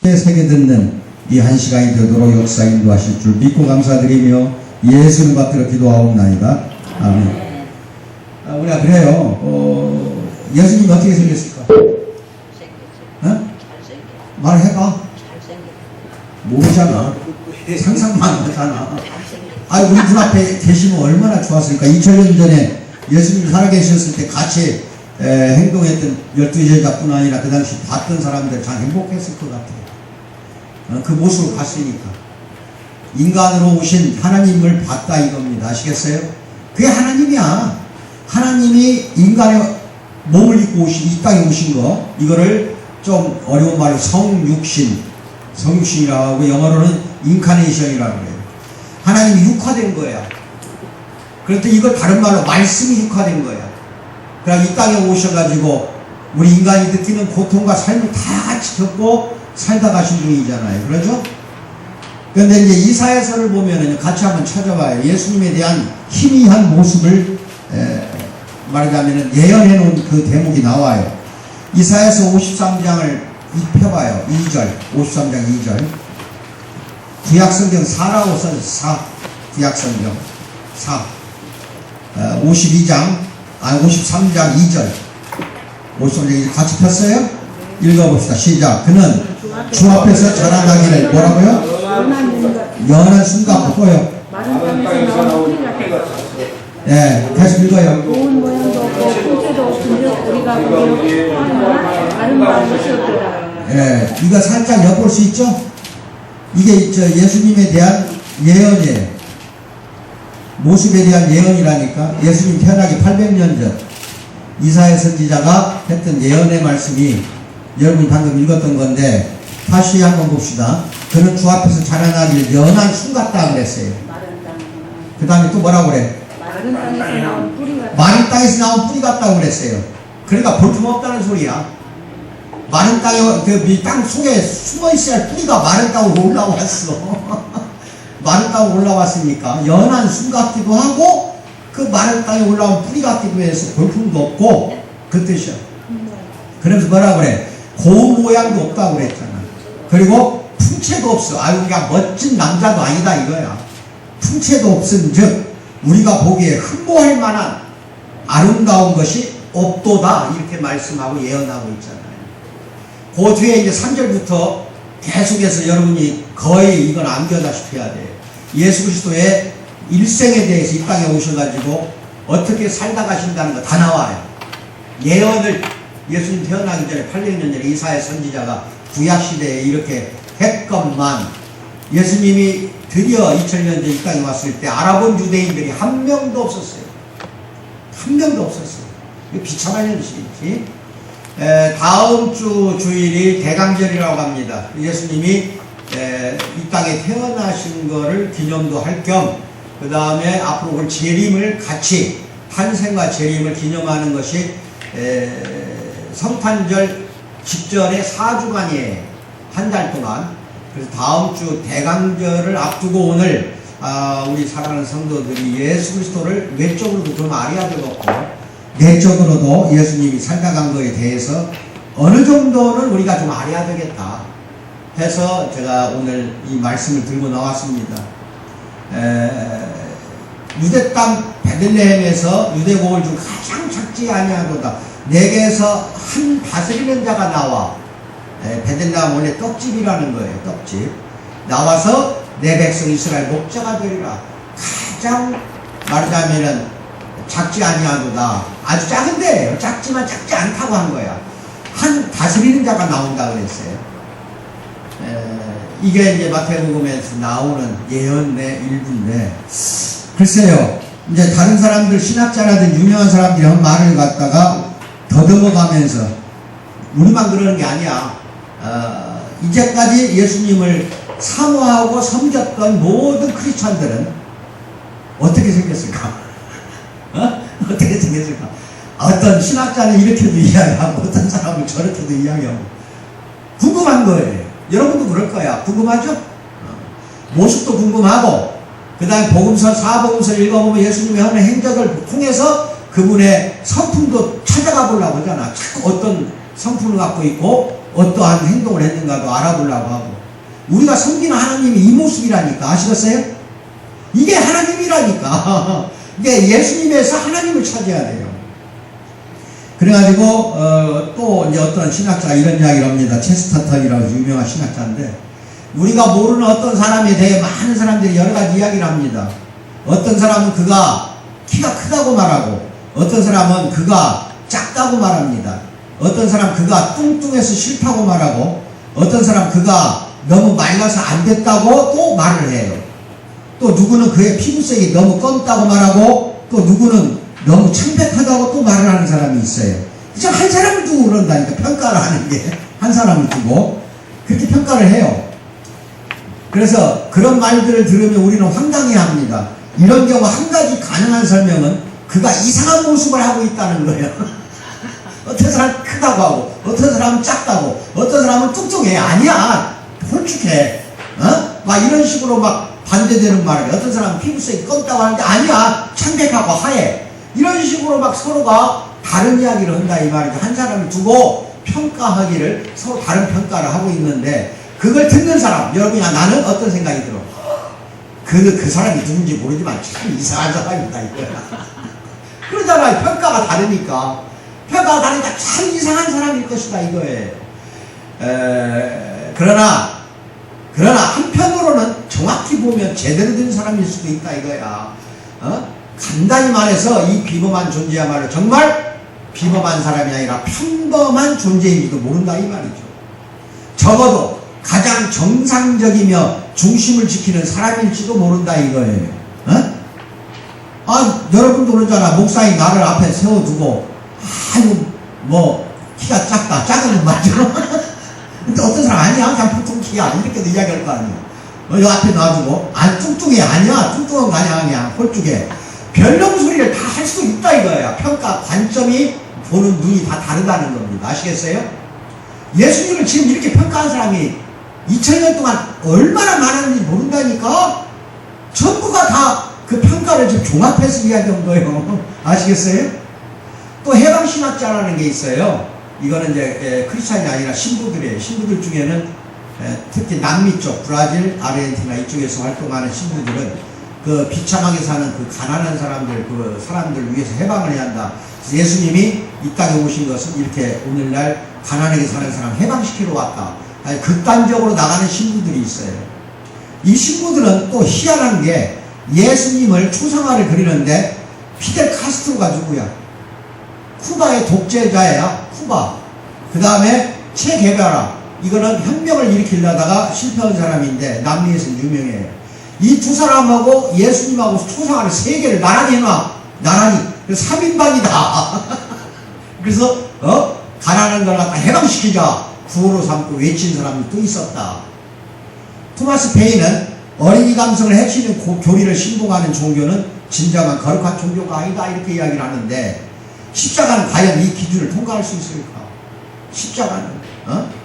새겨 듣는 이 한 시간이 되도록 역사 인도하실 줄 믿고 감사드리며 예수를 받들어 기도하옵나이다. 아멘. 우리가 그래요. 예수님 어떻게 생겼을까? 어? 말해봐. 모르잖아. 상상만 하잖아. 우리 눈앞에 계시면 얼마나 좋았을까. 2000년 전에 예수님이 살아계셨을 때 같이 행동했던 12제자뿐 아니라 그 당시 봤던 사람들 참 행복했을 것 같아요. 그 모습을 봤으니까. 인간으로 오신 하나님을 봤다 이겁니다. 아시겠어요? 그게 하나님이야. 하나님이 인간의 몸을 입고 오신, 이 땅에 오신 거, 이거를 좀 어려운 말로 성육신이라고 하고 영어로는 인카네이션이라고 해요. 하나님이 육화된 거야. 그런데 이걸 다른 말로 말씀이 육화된 거야. 그러니까 이 땅에 오셔가지고 우리 인간이 느끼는 고통과 삶을 다 같이 겪고 살다 가신 분이잖아요. 그렇죠? 그런데 이제 이사야서를 보면은 같이 한번 찾아봐요. 예수님에 대한 희미한 모습을 말하자면 예언해 놓은 그 대목이 나와요. 이사야서 53장을 펴봐요. 2절, 53장 2절. 구약성경 4라고 써있어요. 4. 구약성경 4. 53장 2절. 53장 같이 폈어요? 읽어봅시다. 시작. 그는 주 앞에서 전환하기를 뭐라고요? 연한 순 같고 또요. 네, 다시 읽어요. 좋은 모양도 없고 풍채도 없은데 우리가 보기에 아름다운 것이었더라. 네, 이거 살짝 엿볼 수 있죠? 이게 예수님에 대한 예언이에요. 모습에 대한 예언이라니까. 예수님 태어나기 800년 전 이사야 선지자가 했던 예언의 말씀이 여러분이 방금 읽었던 건데 다시 한번 봅시다. 그는 주 앞에서 자라나길 연한 순 같다 그랬어요. 그 다음에 또 뭐라고 그래? 마른 땅에서 나온 뿌리 같다고 그랬어요. 그러니까 볼품없다는 소리야. 마른 땅에, 땅 속에 숨어 있어야 할 뿌리가 마른 땅으로 올라왔어. 마른 땅으로 올라왔으니까 연한 순 같기도 하고 그 마른 땅에 올라온 뿌리 같기도 해서 볼품도 없고 그 뜻이야. 그래서 뭐라고 그래? 고운 모양도 없다고 그랬잖아. 그리고 풍채도 없어. 그냥 멋진 남자도 아니다 이거야. 풍채도 없은 즉 우리가 보기에 흠모할 만한 아름다운 것이 없도다 이렇게 말씀하고 예언하고 있잖아요. 그 뒤에 이제 3절부터 계속해서 여러분이 거의 이건 암기하다시피 해야 돼요. 예수 그리스도의 일생에 대해서 이 땅에 오셔가지고 어떻게 살다 가신다는 거 다 나와요. 예언을 예수님 태어나기 전에 800년 전에 이사야 선지자가 구약시대에 이렇게 했건만 예수님이 드디어 2000년 전 이 땅에 왔을 때 알아본 유대인들이 한 명도 없었어요. 한 명도 없었어요. 이거 비참한 현실이지. 다음 주 주일이 대강절이라고 합니다. 예수님이 이 땅에 태어나신 거를 기념도 할 겸 그 다음에 앞으로 그 재림을 같이 탄생과 재림을 기념하는 것이 성탄절 직전에 4주간이에요. 한 달 동안. 그래서 다음 주 대강절을 앞두고 오늘 우리 사랑하는 성도들이 예수 그리스도를 외적으로도 좀 알아야 되겠고 내적으로도 예수님이 살다 간 거에 대해서 어느 정도는 우리가 좀 알아야 되겠다 해서 제가 오늘 이 말씀을 들고 나왔습니다. 유대 땅 베들레헴에서 유대국을 중 가장 작지 아니하도다. 내게서 한 다스리는 자가 나와. 베들레헴 원래 떡집이라는 거예요. 떡집. 나와서 내 백성 이스라엘 목자가 되리라. 가장 말하자면은 작지 아니하도다. 아주 작은데 작지만 작지 않다고 한 거야. 한 다스리는 자가 나온다 그랬어요. 이게 이제 마태복음에서 나오는 예언의 일부인데 글쎄요. 이제 다른 사람들 신학자라든 유명한 사람들이 한 말을 갖다가 더듬어가면서 우리만 그러는 게 아니야. 이제까지 예수님을 사모하고 섬겼던 모든 크리스찬들은 어떻게 생겼을까? 어떻게 생겼을까? 어떤 신학자는 이렇게도 이야기하고 어떤 사람은 저렇게도 이야기하고 궁금한 거예요. 여러분도 그럴 거야. 궁금하죠? 모습도 궁금하고 그 다음에 복음서 4복음서를 읽어보면 예수님의 하는 행적을 통해서 그분의 성품도 찾아가 보려고 하잖아. 자꾸 어떤 성품을 갖고 있고 어떠한 행동을 했는가도 알아보려고 하고, 우리가 섬기는 하나님이 이 모습이라니까. 아시겠어요? 이게 하나님이라니까. 이게 예수님에서 하나님을 찾아야 돼요. 그래가지고 또 이제 어떤 신학자가 이런 이야기를 합니다. 체스터턴이라고 유명한 신학자인데, 우리가 모르는 어떤 사람에 대해 많은 사람들이 여러 가지 이야기를 합니다. 어떤 사람은 그가 키가 크다고 말하고, 어떤 사람은 그가 작다고 말합니다. 어떤 사람 그가 뚱뚱해서 싫다고 말하고, 어떤 사람 그가 너무 말라서 안 됐다고 또 말을 해요. 또 누구는 그의 피부색이 너무 검다고 말하고, 또 누구는 너무 창백하다고 또 말을 하는 사람이 있어요. 그냥 한 사람을 두고 그런다니까. 평가를 하는 게 한 사람을 두고 그렇게 평가를 해요. 그래서 그런 말들을 들으면 우리는 황당해합니다. 이런 경우 한 가지 가능한 설명은 그가 이상한 모습을 하고 있다는 거예요. 어떤 사람은 크다고 하고, 어떤 사람은 작다고, 어떤 사람은 뚱뚱해. 아니야, 홀쭉해. 막 이런 식으로 막 반대되는 말을 해. 어떤 사람은 피부색이 검다고 하는데 아니야, 창백하고 하얘. 이런 식으로 막 서로가 다른 이야기를 한다 이 말이죠. 한 사람을 두고 평가하기를, 서로 다른 평가를 하고 있는데, 그걸 듣는 사람, 여러분이나 나는 어떤 생각이 들어? 그 사람이 누군지 모르지만 참 이상한 사람이다 이거야. 그러잖아요. 평가가 다르니까 참 이상한 사람일 것이다 이거예요. 그러나 한편으로는 정확히 보면 제대로 된 사람일 수도 있다 이거야. 간단히 말해서 이 비범한 존재야말로 정말 비범한 사람이 아니라 평범한 존재인지도 모른다 이 말이죠. 적어도 가장 정상적이며 중심을 지키는 사람일지도 모른다 이거예요. 여러분도 그러잖아. 목사님 나를 앞에 세워두고, 뭐 키가 작다, 작은 건 맞죠? 근데 어떤 사람 아니야, 그냥 보통 키야, 이렇게도 이야기할 거 아니야. 여기 앞에 놔두고, 뚱뚱해, 아니야, 뚱뚱한 거 아니야, 그냥 홀쭉해. 별명 소리를 다 할 수도 있다 이거야. 평가 관점이, 보는 눈이 다 다르다는 겁니다. 아시겠어요? 예수님을 지금 이렇게 평가한 사람이 2000년 동안 얼마나 많았는지 모른다니까? 전부가 다 그 평가를 지금 종합해서 이야기한 거예요. 아시겠어요? 또 해방신학자라는 게 있어요. 이거는 이제 크리스찬이 아니라 신부들이에요. 신부들 중에는 특히 남미 쪽, 브라질, 아르헨티나 이쪽에서 활동하는 신부들은 그 비참하게 사는 그 가난한 사람들, 그 사람들 위해서 해방을 해야 한다. 예수님이 이 땅에 오신 것은 이렇게 오늘날 가난하게 사는 사람 해방시키러 왔다. 아니, 극단적으로 나가는 신부들이 있어요. 이 신부들은 또 희한한 게 예수님을 초상화를 그리는데 피델 카스트로가 누구야? 쿠바의 독재자야. 쿠바. 그 다음에 체 게바라. 이거는 혁명을 일으키려다가 실패한 사람인데 남미에서 유명해요. 이 두 사람하고 예수님하고 초상화를 3개를 나란히 해놔. 나란히. 그래서 3인방이다. 그래서 가난한 걸 갖다 해방시키자 구호로 삼고 외친 사람이 또 있었다. 토마스 페인은 어린이 감성을 해치는 교리를 신봉하는 종교는 진정한 거룩한 종교가 아니다 이렇게 이야기를 하는데, 십자가는 과연 이 기준을 통과할 수 있을까? 십자가는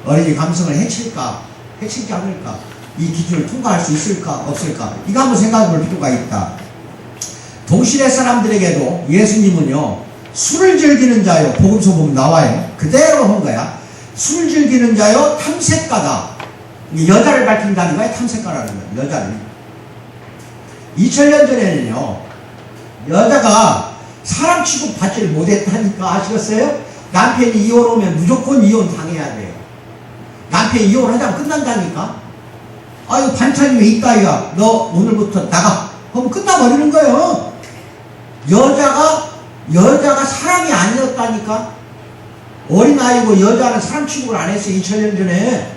어린이 감성을 해칠까? 해치지 않을까? 이 기준을 통과할 수 있을까? 없을까? 이거 한번 생각해 볼 필요가 있다. 동시대 사람들에게도 예수님은요, 술을 즐기는 자요, 복음서 보면 나와요. 그대로 한 거야. 술을 즐기는 자요, 탐색가다. 여자를 밝힌다는 거야, 탐색가라는 거야, 여자를. 2000년 전에는요, 여자가 사람 취급 받지를 못했다니까. 아시겠어요? 남편이 이혼 오면 무조건 이혼 당해야 돼요. 남편이 이혼하자면 끝난다니까. 이거 반찬이 왜 있다, 야. 너 오늘부터 나가. 그럼 끝나버리는 거예요. 여자가 사람이 아니었다니까. 어린아이고 여자는 사람 취급을 안 했어요. 2000년 전에.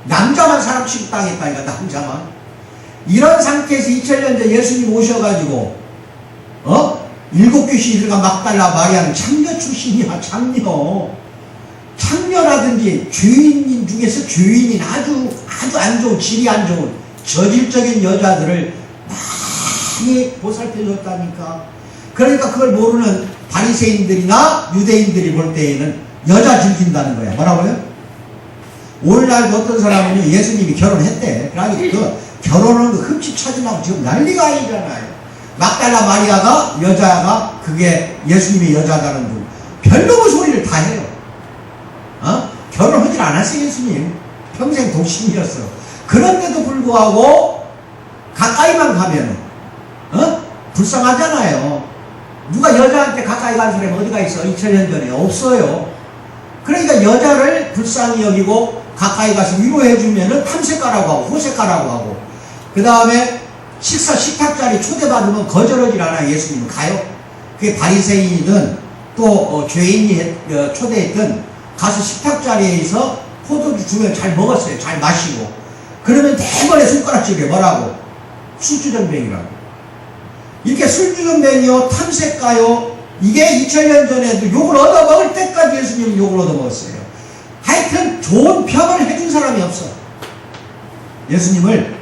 남자만 사람 취급당했다니까, 남자만. 이런 상태에서 2000년 전 예수님 오셔가지고, 7 귀신들과 막달라 마리아는 창녀 출신이야, 창녀. 창녀라든지 죄인인 중에서 죄인인 아주 안 좋은, 질이 안 좋은, 저질적인 여자들을 많이 보살펴줬다니까. 그러니까 그걸 모르는 바리새인들이나 유대인들이 볼 때에는 여자 즐긴다는 거야. 뭐라고요? 오늘날도 어떤 사람은요, 예수님이 결혼했대. 그러니까 그 결혼은 흠집 찾으려고 지금 난리가 아니잖아요. 막달라 마리아가 여자가 그게 예수님이 여자다는 분. 별놈의 소리를 다 해요. 결혼하질 않았어요, 예수님. 평생 독신이었어. 그런데도 불구하고 가까이만 가면 불쌍하잖아요. 누가 여자한테 가까이 간 사람이 어디가 있어? 2000년 전에 없어요. 그러니까 여자를 불쌍히 여기고 가까이 가서 위로해주면은 탐색가라고 하고 호색가라고 하고, 그 다음에 식탁 자리 초대받으면 거절하질 않아요. 예수님은 가요. 그게 바리새인이든 또 죄인이 초대했든 가서 식탁 자리에서 포도주 주면 잘 먹었어요. 잘 마시고. 그러면 대번에 손가락질해. 뭐라고? 술주정뱅이라고. 이렇게 술주정뱅이요, 탐색가요, 이게 2000년 전에도 욕을 얻어먹을 때까지 예수님은 욕을 얻어먹었어요. 하여튼 좋은 평을 해준 사람이 없어. 예수님을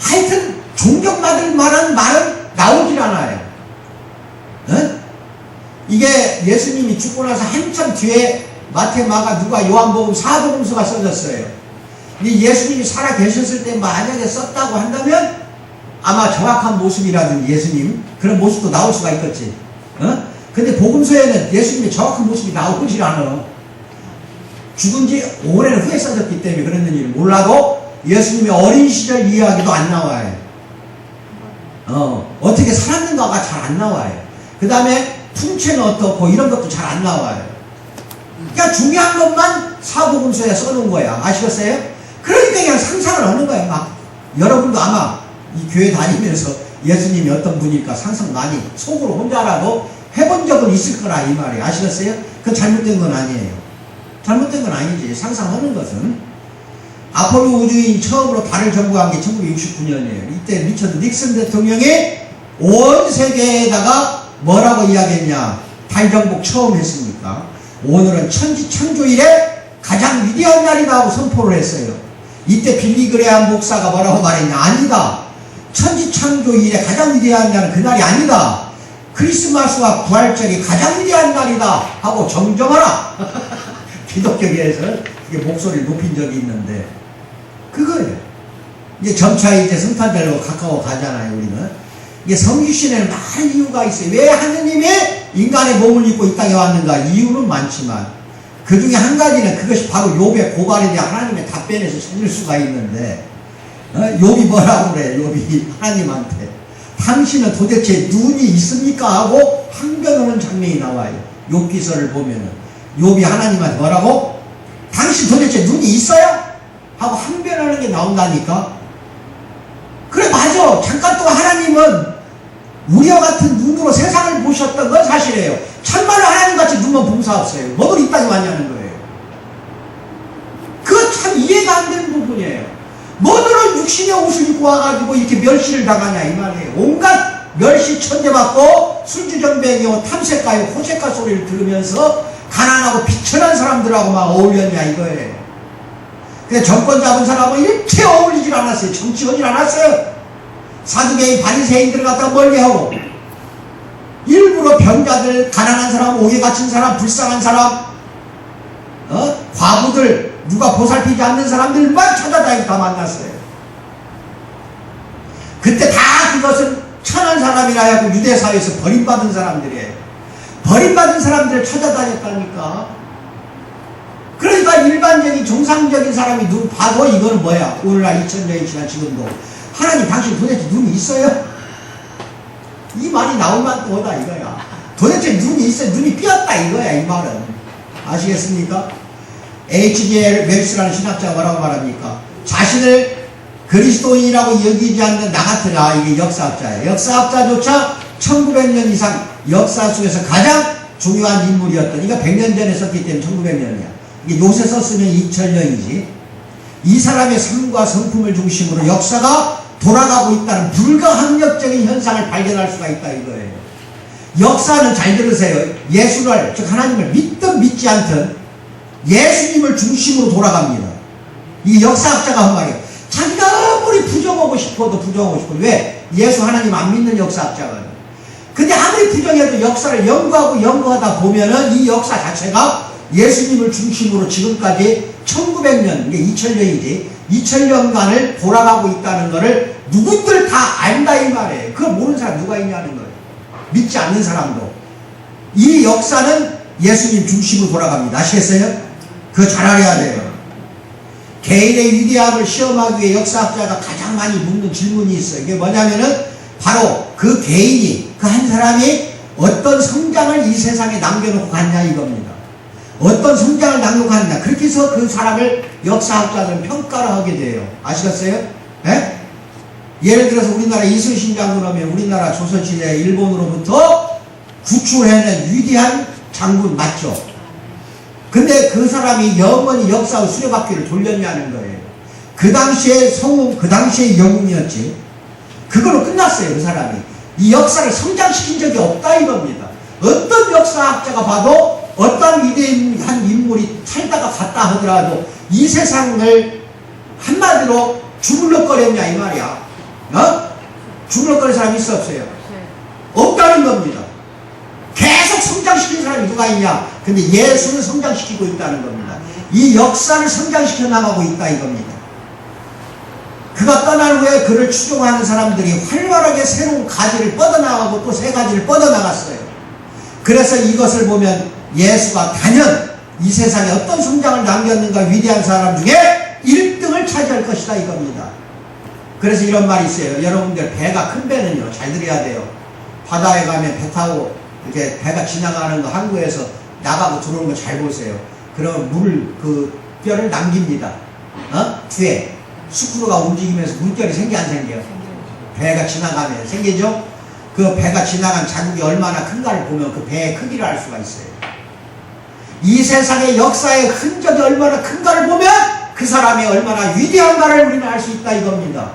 하여튼 존경받을 만한 말은 나오질 않아요. 이게 예수님이 죽고 나서 한참 뒤에 마태, 마가, 누가, 요한복음, 사복음서가 써졌어요. 근데 예수님이 살아 계셨을 때 만약에 썼다고 한다면 아마 정확한 모습이라든지 예수님 그런 모습도 나올 수가 있겠지. 근데 복음서에는 예수님의 정확한 모습이 나오질 않아. 죽은 지 오래는 후에 써졌기 때문에 그랬는지 몰라도 예수님의 어린 시절 이야기도 안 나와요. 어떻게 살았는가가 잘 안 나와요. 그 다음에 풍채는 어떻고 이런 것도 잘 안 나와요. 그러니까 중요한 것만 사복음서에 써놓은 거야. 아시겠어요? 그러니까 그냥 상상을 하는 거예요. 막 여러분도 아마 이 교회 다니면서 예수님이 어떤 분일까 상상 많이 속으로 혼자라도 해본 적은 있을 거라 이 말이에요. 아시겠어요? 그건 잘못된 건 아니에요. 잘못된 건 아니지. 상상하는 것은. 아폴로 우주인 처음으로 달을 점거한 게 1969년이에요. 이때 리처드 닉슨 대통령이 온 세계에다가 뭐라고 이야기했냐. 달 정복 처음 했으니까 오늘은 천지창조일에 가장 위대한 날이다 하고 선포를 했어요. 이때 빌리 그레암 목사가 뭐라고 말했냐. 아니다. 천지창조일에 가장 위대한 날은 그날이 아니다. 크리스마스와 부활절이 가장 위대한 날이다 하고 정정하라. 기독교계에서 이게 목소리를 높인 적이 있는데 그거예요. 이제 점차 이제 성탄절로 가까워 가잖아요. 우리는 이게 성기신에는 많은 이유가 있어요. 왜 하느님이 인간의 몸을 입고 이 땅에 왔는가? 이유는 많지만 그 중에 한 가지는 그것이 바로 욥의 고발에 대한 하나님의 답변에서 찾을 수가 있는데, 욥이 뭐라고 그래? 욥이 하나님한테 당신은 도대체 눈이 있습니까? 하고 항변하는 장면이 나와요. 욥기서를 보면은 욥이 하나님한테 뭐라고? 당신 도대체 눈이 있어요? 하고 항변하는 게 나온다니까. 그래 맞아. 잠깐 동안 하나님은 우리와 같은 눈으로 세상을 보셨던 건 사실이에요. 참말로 하나님같이 눈만 봉사 없어요. 뭐들 이 땅에 왔냐는 거예요. 그거 참 이해가 안 되는 부분이에요. 뭐들은 육신의 옷을 입고 와가지고 이렇게 멸시를 당하냐 이 말이에요. 온갖 멸시 천대받고 술주정뱅이요 탐색가요 호색가 소리를 들으면서 가난하고 비천한 사람들하고 막 어울렸냐 이거예요. 근데 정권 잡은 사람은 이렇게 어울리질 않았어요. 정치하질 않았어요. 사두개인 바리새인들을 갖다가 멀리하고 일부러 병자들, 가난한 사람, 옥에 갇힌 사람, 불쌍한 사람, 과부들, 누가 보살피지 않는 사람들만 찾아다니고 다 만났어요. 그때 다 그것은 천한 사람이라 하고 유대사회에서 버림받은 사람들이에요. 버림받은 사람들을 찾아다녔다니까. 그러니까 일반적인 정상적인 사람이 눈 봐도 이거는 뭐야? 오늘날 2000년이 지난 지금도 하나님 당신 도대체 눈이 있어요? 이 말이 나올만 또 오다 이거야. 도대체 눈이 있어요? 눈이 삐었다 이거야 이 말은. 아시겠습니까? H.G.L. 웰스라는 신학자가 뭐라고 말합니까? 자신을 그리스도인이라고 여기지 않는 나 같으라. 이게 역사학자예요. 역사학자조차 1900년 이상 역사 속에서 가장 중요한 인물이었던, 이거 100년 전에 썼기 때문에 1900년이야. 이게 요새 썼으면 2000년이지. 이 사람의 삶과 성품을 중심으로 역사가 돌아가고 있다는 불가항력적인 현상을 발견할 수가 있다 이거예요. 역사는 잘 들으세요. 예수를, 즉 하나님을 믿든 믿지 않든 예수님을 중심으로 돌아갑니다. 이 역사학자가 한 말이에요. 자기가 아무리 부정하고 싶어도 부정하고 싶어도. 왜? 예수 하나님 안 믿는 역사학자가. 근데 아무리 부정해도 역사를 연구하고 연구하다 보면은 이 역사 자체가 예수님을 중심으로 지금까지 1900년, 이게 2000년이지, 2000년간을 돌아가고 있다는 것을 누군들 다 안다 이 말이에요. 그걸 모르는 사람 누가 있냐는 거예요. 믿지 않는 사람도. 이 역사는 예수님 중심으로 돌아갑니다. 아시겠어요? 그거 잘 알아야 돼요. 개인의 위대함을 시험하기 위해 역사학자가 가장 많이 묻는 질문이 있어요. 이게 뭐냐면은 바로 그 개인이, 그 한 사람이 어떤 성장을 이 세상에 남겨놓고 갔냐 이겁니다. 어떤 성장을 남겨놓고 갔냐. 그렇게 해서 그 사람을 역사학자들은 평가를 하게 돼요. 아시겠어요? 예? 예를 들어서 우리나라 이순신 장군 하면 우리나라 조선시대 일본으로부터 구출해낸 위대한 장군 맞죠? 근데 그 사람이 영원히 역사의 수레바퀴를 돌렸냐는 거예요. 그 당시에 성웅, 그 당시에 영웅이었지. 그걸로 끝났어요, 그 사람이. 이 역사를 성장시킨 적이 없다 이겁니다. 어떤 역사학자가 봐도 어떤 위대한 인물이 살다가 갔다 하더라도 이 세상을 한마디로 주물럭거렸냐 이 말이야. 어? 주물럭거린 사람이 있어 없어요? 없다는 겁니다. 계속 성장시킨 사람이 누가 있냐? 근데 예수는 성장시키고 있다는 겁니다. 이 역사를 성장시켜 나가고 있다 이겁니다. 그가 떠난 후에 그를 추종하는 사람들이 활발하게 새로운 가지를 뻗어나가고 또 새 가지를 뻗어나갔어요. 그래서 이것을 보면 예수가 단연 이 세상에 어떤 성장을 남겼는가 위대한 사람 중에 1등을 차지할 것이다 이겁니다. 그래서 이런 말이 있어요. 여러분들 배가 큰 배는요 잘 들어야 돼요. 바다에 가면 배 타고 이렇게 배가 지나가는 거 항구에서 나가고 들어오는 거 잘 보세요. 그러면 그 뼈를 남깁니다. 뒤에 스크루가 움직이면서 물결이 생겨 안 생겨요? 배가 지나가면 생기죠? 그 배가 지나간 자국이 얼마나 큰가를 보면 그 배의 크기를 알 수가 있어요. 이 세상의 역사의 흔적이 얼마나 큰가를 보면 그 사람이 얼마나 위대한가를 우리는 알 수 있다 이겁니다.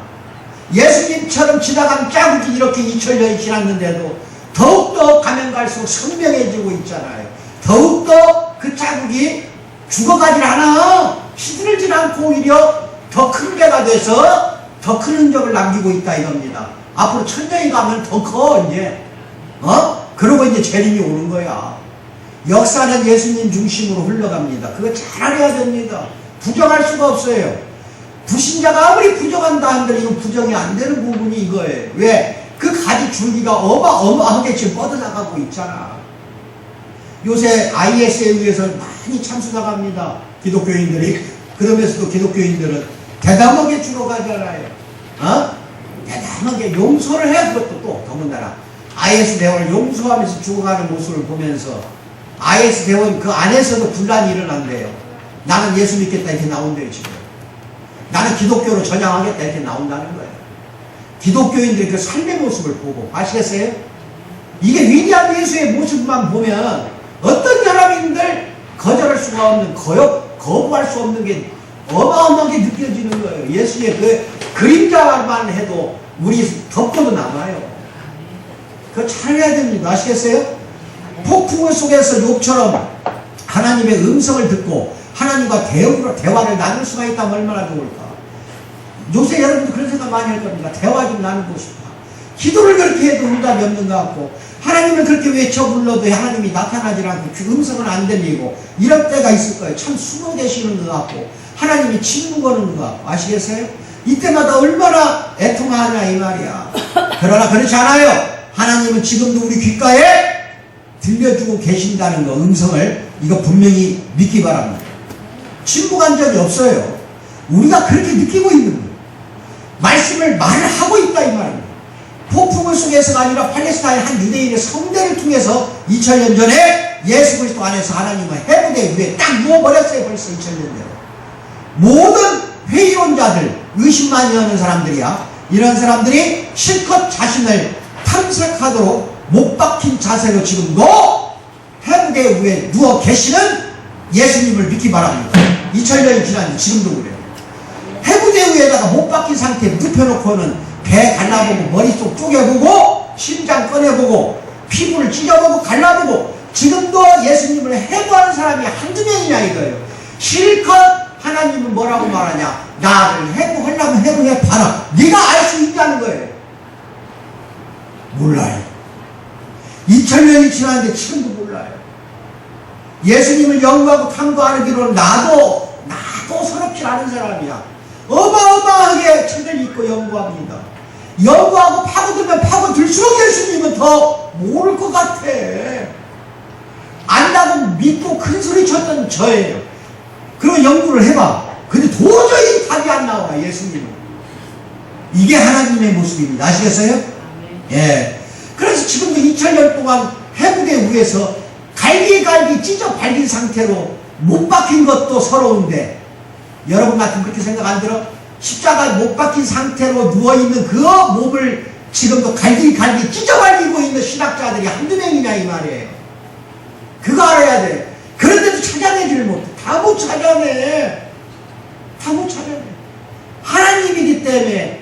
예수님처럼 지나간 자국이 이렇게 2000년이 지났는데도 더욱더 가면 갈수록 선명해지고 있잖아요. 더욱더 그 자국이 죽어가질 않아. 시들지 않고 오히려 더 큰 개가 돼서 더 큰 흔적을 남기고 있다 이겁니다. 앞으로 1000년이 가면 더 커 이제. 그러고 이제 재림이 오는 거야. 역사는 예수님 중심으로 흘러갑니다. 그거 잘 알아야 됩니다. 부정할 수가 없어요. 불신자가 아무리 부정한다 한들 이건 부정이 안 되는 부분이 이거예요. 왜? 그 가지 줄기가 어마어마하게 지금 뻗어나가고 있잖아. 요새 IS에 의해서 많이 참수나갑니다. 기독교인들이. 그러면서도 기독교인들은 대담하게 죽어가잖아요. 대담하게 용서를 해. 그것도 또 더군다나 IS 대원을 용서하면서 죽어가는 모습을 보면서 IS 대원 그 안에서도 분란이 일어난대요. 나는 예수 믿겠다 이렇게 나온대요 지금. 나는 기독교로 전향하겠다 이렇게 나온다는 거예요. 기독교인들의 그 삶의 모습을 보고 아시겠어요? 이게 위대한 예수의 모습만 보면 어떤 사람인들 거절할 수가 없는 거부할 수 없는 게 어마어마하게 느껴지는 거예요. 예수의 그 그림자만 해도 우리 덮고도 남아요. 그거 잘 해야 됩니다. 아시겠어요? 폭풍 속에서 욥처럼 하나님의 음성을 듣고 하나님과 대화를 나눌 수가 있다면 얼마나 좋을까. 요새 여러분도 그런 생각 많이 할 겁니다. 대화 좀 나누고 싶다. 기도를 그렇게 해도 응답이 없는 것 같고 하나님을 그렇게 외쳐 불러도 하나님이 나타나지 않고 그 음성은 안 들리고 이럴 때가 있을 거예요. 참 숨어 계시는 것 같고 하나님이 침묵하는 것 같고 아시겠어요? 이때마다 얼마나 애통하냐 이 말이야. 그러나 그렇지 않아요. 하나님은 지금도 우리 귓가에 들려주고 계신다는 거 음성을 이거 분명히 믿기 바랍니다. 침묵한 적이 없어요. 우리가 그렇게 느끼고 있는 거예요. 말씀을 말을 하고 있다 이 말입니다. 폭풍을 속에서가 아니라 팔레스타인 한 유대인의 성대를 통해서 2000년 전에 예수 그리스도 안에서 하나님은 해부대 위에 딱 누워버렸어요. 벌써 2000년 전에. 모든 회의론자들 의심만이 하는 사람들이야. 이런 사람들이 실컷 자신을 탐색하도록 못 박힌 자세로 지금도 해부대 위에 누워 계시는 예수님을 믿기 바랍니다. 2000년이 지났는데 지금도 그래요. 해부대 위에다가 못 박힌 상태에 눕혀놓고는 배 갈라보고 머릿속 쪼개보고 심장 꺼내보고 피부를 찢어보고 갈라보고 지금도 예수님을 해부하는 사람이 한두 명이냐 이거예요. 실컷 하나님은 뭐라고 말하냐. 나를 해부하려면 해부해봐라. 네가 알 수 있다는 거예요. 몰라요. 2000년이 지났는데 지금도 몰라요. 예수님을 연구하고 탐구하는 길로는 나도 서럽지 않은 사람이야. 어마어마하게 책을 읽고 연구합니다. 연구하고 파고들면 파고들수록 예수님은 더 모를 것 같아. 안다고 믿고 큰 소리 쳤던 저예요. 그러면 연구를 해봐. 근데 도저히 답이 안 나와, 예수님은. 이게 하나님의 모습입니다. 아시겠어요? 예. 그래서 지금도 2000년 동안 해북의 위에서 갈기갈기 찢어 발린 상태로 못 박힌 것도 서러운데, 여러분 같으면 그렇게 생각 안 들어? 십자가에 못 박힌 상태로 누워있는 그 몸을 지금도 갈기갈기 찢어 발리고 있는 신학자들이 한두 명이냐 이 말이에요. 그거 알아야 돼. 그런데도 찾아내지를 못해. 다 못 찾아내. 다 못 찾아내. 하나님이기 때문에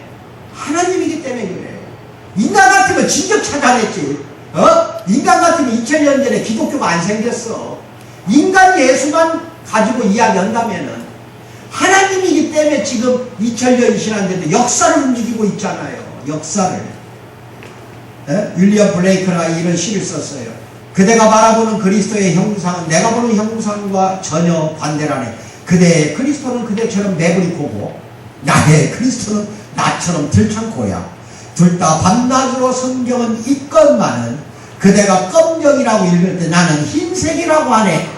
그래. 인간 같으면 진작 찾아냈지. 인간 같으면 2000년 전에 기독교가 안 생겼어. 인간 예수만 가지고 이야기한다면은 하나님이기 때문에 지금 2000년이 지났는데도 역사를 움직이고 있잖아요. 역사를. 윌리엄 블레이크가 이런 시를 썼어요. 그대가 바라보는 그리스도의 형상은 내가 보는 형상과 전혀 반대라네. 그대의 그리스도는 그대처럼 매부리고고 나의 그리스도는 나처럼 들창고야. 둘 다 밤낮으로 성경은 있건만은 그대가 검정이라고 읽을 때 나는 흰색이라고 하네.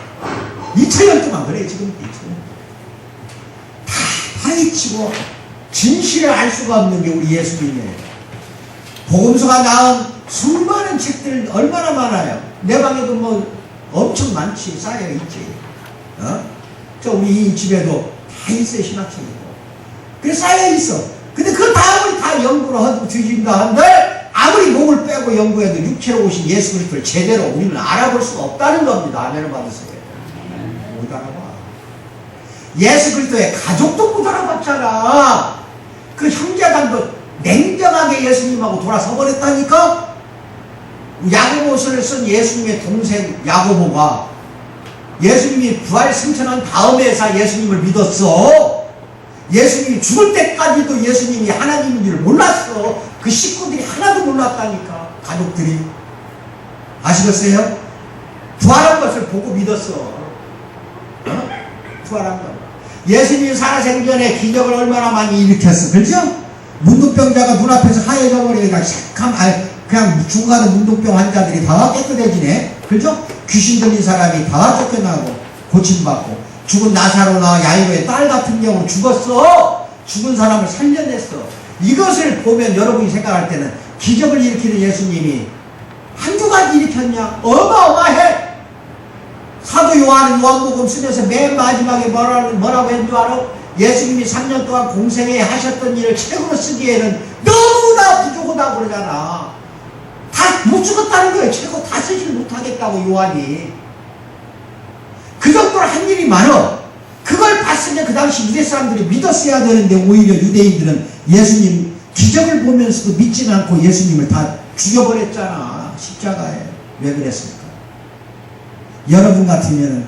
2000년 동안 그래. 지금 2000년 다 파헤치고 진실을 알 수가 없는 게 우리 예수님이에요. 복음서가 낳은 수많은 책들 얼마나 많아요. 내 방에도 뭐 엄청 많지. 쌓여있지. 저 우리 집에도 다 있어요. 신학책이고. 그래 쌓여있어. 근데 그걸 다 아무리 다 연구를 하고 뒤진다 한들 아무리 몸을 빼고 연구해도 육체로 오신 예수 그리스도를 제대로 우리는 알아볼 수가 없다는 겁니다. 아멘을 받으세요. 못 알아봐. 예수 그리스도의 가족도 못 알아봤잖아. 그 형제단도 냉정하게 예수님하고 돌아서 버렸다니까. 야고보서를 쓴 예수님의 동생 야고보가 예수님이 부활 승천한 다음에서 예수님을 믿었어. 예수님이 죽을 때까지도 예수님이 하나님인 줄 몰랐어. 그 식구들이 하나도 몰랐다니까. 가족들이. 아시겠어요? 부활한 것을 보고 믿었어. 부활한 것. 예수님이 살아생전에 기적을 얼마나 많이 일으켰어. 그렇죠? 문둥병자가 눈앞에서 하얘져 버리니까 그냥 죽어가는 문둥병 환자들이 다 깨끗해지네. 그렇죠? 귀신 들린 사람이 다 쫓겨나고 고침받고, 죽은 나사로나 야이로의 딸 같은 경우 죽었어. 죽은 사람을 살려냈어. 이것을 보면 여러분이 생각할 때는 기적을 일으키는 예수님이 한두 가지 일으켰냐? 어마어마해. 사도 요한은 요한복음 쓰면서 맨 마지막에 뭐라고 했는 줄 알아? 예수님이 3년 동안 공생에 하셨던 일을 책으로 쓰기에는 너무나 부족하다고 그러잖아. 다 못 죽었다는 거예요. 책으로 다 쓰지를 못하겠다고 요한이. 그 정도로 한 일이 많아. 그걸 봤으면 그 당시 유대 사람들이 믿었어야 되는데 오히려 유대인들은 예수님 기적을 보면서도 믿지는 않고 예수님을 다 죽여버렸잖아. 십자가에. 왜 그랬을까? 여러분 같으면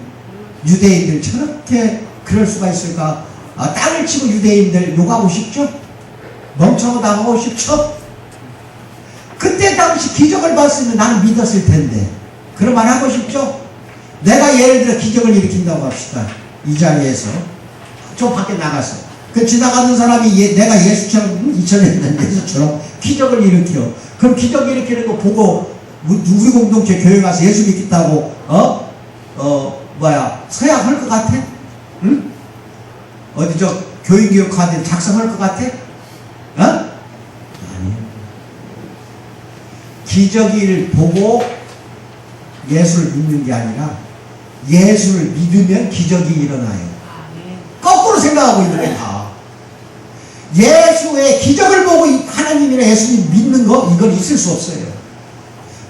유대인들 저렇게 그럴 수가 있을까? 땅을 치고 유대인들 욕하고 싶죠? 멍청하다고 하고 싶죠? 그때 당시 기적을 봤으면 나는 믿었을 텐데. 그런 말 하고 싶죠? 내가 예를 들어 기적을 일으킨다고 합시다. 이 자리에서 저 밖에 나갔어. 그 지나가는 사람이 내가 예수처럼 2000년 된 예수처럼 기적을 일으켜. 그럼 기적 일으키는 거 보고 우리 공동체 교회 가서 예수 믿겠다고 서약할 것 같아? 응? 어디 저 교인교육 카드 작성할 것 같아? 아니. 기적을 보고 예수를 믿는 게 아니라 예수를 믿으면 기적이 일어나요. 거꾸로 생각하고 있는 게 다. 예수의 기적을 보고 하나님이나 예수님 믿는 거 이건 있을 수 없어요.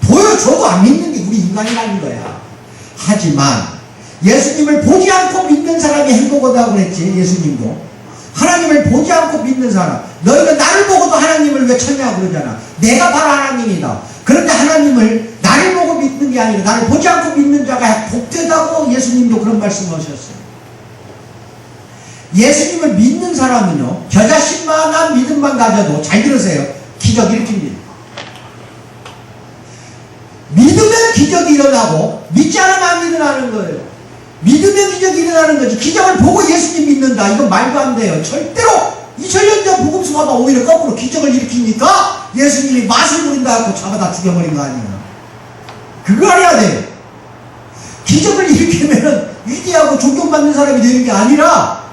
보여줘도 안 믿는 게 우리 인간이라는 거야. 하지만 예수님을 보지 않고 믿는 사람이 행복하다고 그랬지. 예수님도 하나님을 보지 않고 믿는 사람. 너희가 나를 보고도 하나님을 왜 찾냐고 그러잖아. 내가 바로 하나님이다. 그런데 하나님을 나를 보고 믿는 게 아니라 나를 보지 않고 믿는 자가 복되다고 예수님도 그런 말씀을 하셨어요. 예수님을 믿는 사람은요, 저 자신만한 믿음만 가져도, 잘 들으세요, 기적 일으킵니다. 믿으면 기적이 일어나고 믿지 않으면 안 일어나는 거예요. 믿으면 기적이 일어나는 거지. 기적을 보고 예수님 믿는다, 이건 말도 안 돼요. 절대로 2000년 전 복음서가 오히려 거꾸로 기적을 일으키니까 예수님이 맛을 부린다 하고 잡아다 죽여버린 거 아니야. 그거 알아야 돼요. 기적을 일으키면은 위대하고 존경받는 사람이 되는 게 아니라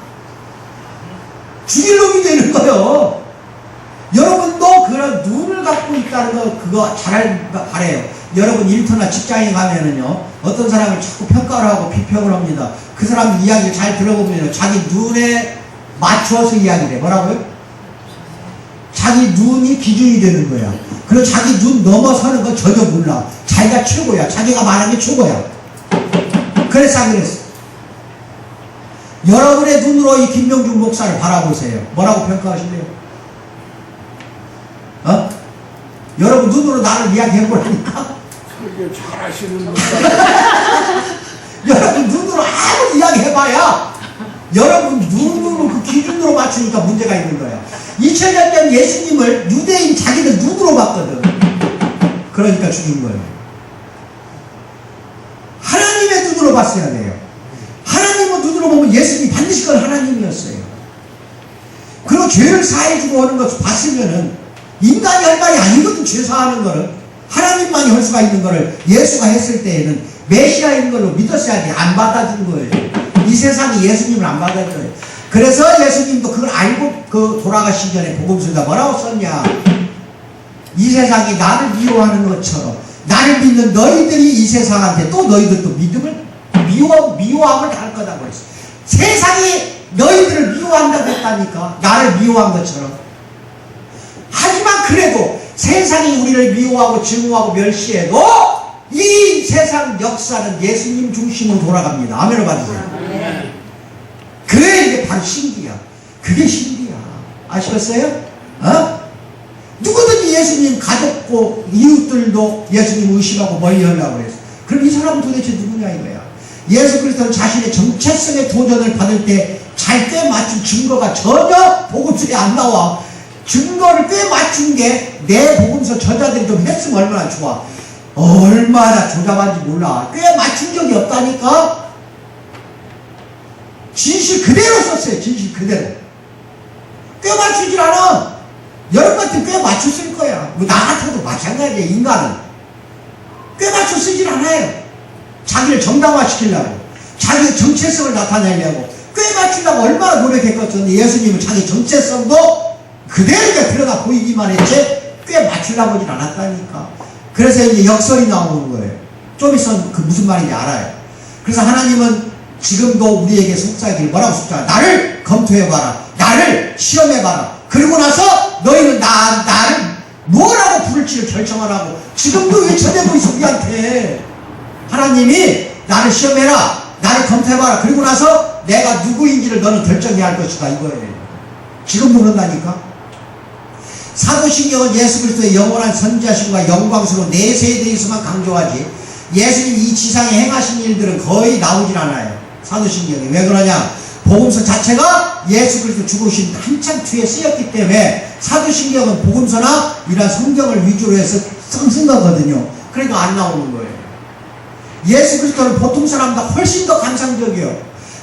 죽일 놈이 되는 거예요. 여러분도 그런 눈을 갖고 있다는 거 그거 잘 바래요. 여러분 일터나 직장에 가면은요 어떤 사람을 자꾸 평가를 하고 비평을 합니다. 그 사람 이야기를 잘 들어보면 자기 눈에 맞춰서 이야기를 해. 뭐라고요? 자기 눈이 기준이 되는 거야. 그리고 자기 눈 넘어서는 건 전혀 몰라. 자기가 최고야. 자기가 말하는 게 최고야. 그래서 안 그랬어. 여러분의 눈으로 이 김명중 목사를 바라보세요. 뭐라고 평가하실래요? 어? 여러분 눈으로 나를 이야기해보라니까? 설교 잘하시는 목사. 여러분 눈으로 아무리 이야기해봐야 여러분 눈으로 그 기준으로 맞추니까 문제가 있는 거야. 2000년 전 예수님을 유대인 자기들 눈으로 봤거든. 그러니까 죽인 거예요. 하나님의 눈으로 봤어야 돼요. 하나님의 눈으로 보면 예수님이 반드시 그건 하나님이었어요. 그리고 죄를 사해주고 오는 것을 봤으면은 인간이 할 말이 아니거든. 죄 사하는 거를 하나님만이 할 수가 있는 거를 예수가 했을 때에는 메시아인 걸로 믿었어야지. 안 받아준 거예요. 이 세상이 예수님을 안 받아줘요. 그래서 예수님도 그걸 알고 그 돌아가신 전에 복음서에다 뭐라고 썼냐? 이 세상이 나를 미워하는 것처럼 나를 믿는 너희들이 이 세상한테 또 너희들도 믿음을 미워함을 할 거다 그랬어. 세상이 너희들을 미워한다고 했다니까. 나를 미워한 것처럼. 하지만 그래도 세상이 우리를 미워하고 증오하고 멸시해도 이 세상 역사는 예수님 중심으로 돌아갑니다. 아멘을 받으세요. 그게 이게 바로 신기야. 그게 신기야. 아시겠어요? 어? 누구든지 예수님 가족고 이웃들도 예수님 의심하고 멀리 하려고 그랬어. 그럼 이 사람은 도대체 누구냐 이거야. 예수 그리스도는 자신의 정체성의 도전을 받을 때 잘 꽤 맞춘 증거가 전혀 복음서에 안 나와. 증거를 꽤 맞춘 게 내 복음서 저자들이 좀 했으면 얼마나 좋아. 얼마나 조잡한지 몰라. 꽤 맞춘 적이 없다니까. 진실 그대로 썼어요. 진실 그대로. 꽤 맞추질 않아. 여러분한테 꽤 맞췄을 거야. 뭐 나 같아도 마찬가지야. 인간은 꽤 맞춰 쓰질 않아요. 자기를 정당화시키려고, 자기의 정체성을 나타내려고 꽤 맞추려고 얼마나 노력했겠는데 예수님은 자기 정체성도 그대로 드러나 보이기만 했지 꽤 맞추려고 하진 않았다니까. 그래서 이제 역설이 나오는 거예요. 좀 있으면 그 무슨 말인지 알아요. 그래서 하나님은 지금도 우리에게 속삭이길 뭐라고 속삭여? 나를 검토해봐라. 나를 시험해봐라. 그리고 나서 너희는 나를 뭐라고 부를지를 결정하라고 지금도 외쳐내고 있어 우리한테. 하나님이 나를 시험해라. 나를 검토해봐라. 그리고 나서 내가 누구인지를 너는 결정해야 할 것이다 이거예요. 지금 모른다니까. 사도신경은 예수 그리스도의 영원한 선지하심과 영광스러운 내세에 대해서만 강조하지 예수님 이 지상에 행하신 일들은 거의 나오질 않아요. 사도신경이. 왜 그러냐? 복음서 자체가 예수 그리스도 죽으신 한참 뒤에 쓰였기 때문에 사도신경은 복음서나 이런 성경을 위주로 해서 쓴 거거든요. 그러니까 안 나오는 거예요. 예수 그리스도는 보통 사람보다 훨씬 더 감성적이에요.